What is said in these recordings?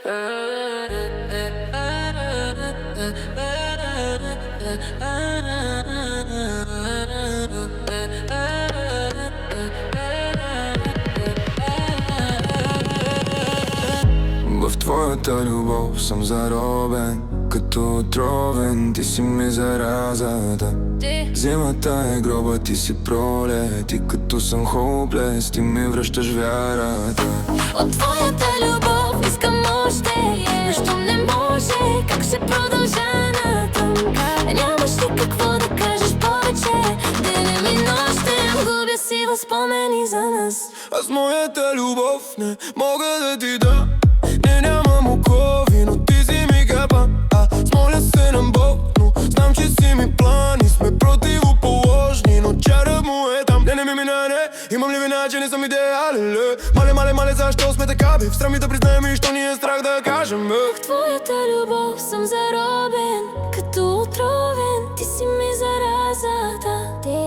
В твоята любов съм заробен, като отровен, ти си ми заразата. Зимата е гроба, ти си пролет, и като съм хоплес, ти ми връщаш вярата. От твоята любов искам още, нещо не може, как ще продължа натам? Нямаш ли какво да кажеш повече? Денем и нощем губя си възпомени за нас. Аз моята любов не мога да ти да. Не, нямам окови, но ти си ми капа. Смоля се на Бог, но знам, че си ми план и сме противоположни, но чара му е там. Не ми минане, имам ли вина, че не съм идеален? Мале, защо сме така, бе? Встрам ми да признаем и що ни е страх да кажем, бе? В твоята любов съм заробен, като отровен, ти си ми заразата.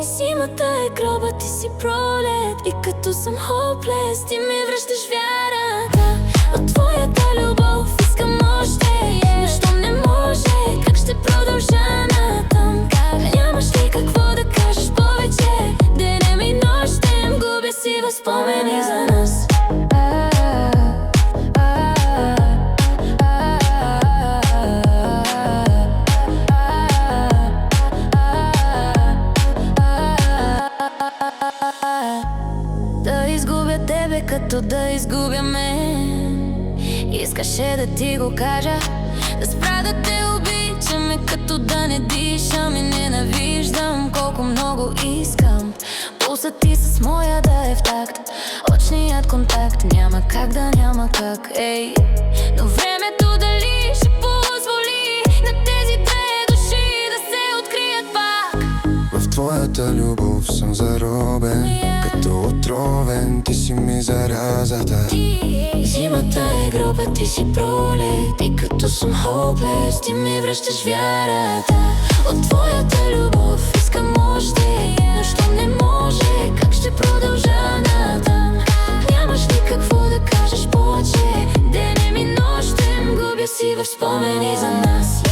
Зимата е гроба, ти си пролет, и като съм хоплес, ти ми връщаш вярата. От твоята любов искам още, нещо не може, как ще продължа натам? Нямаш ли какво да кажеш повече? Денем и нощем губя си възпомени за нас. Да изгубя тебе, като да изгубя мен. Искаше да ти го кажа, да спра да те обичам, като да не дишам и ненавиждам колко много искам. Пулсът ти с моя да е в такт, очният контакт няма как да няма как, ей. Но времето дали ще позволи на тези две души да се открият пак. В твоята любов съм заробен, като отровен, ти си ми заразата. Зимата е гроба, ти си пролет, и като съм хоплес, ти ми връщаш вярата. От твоята любов искам още, но що не може, как ще продължа натам? Нямаш ли какво да кажеш повече? Денем и нощем губя си в спомени за нас.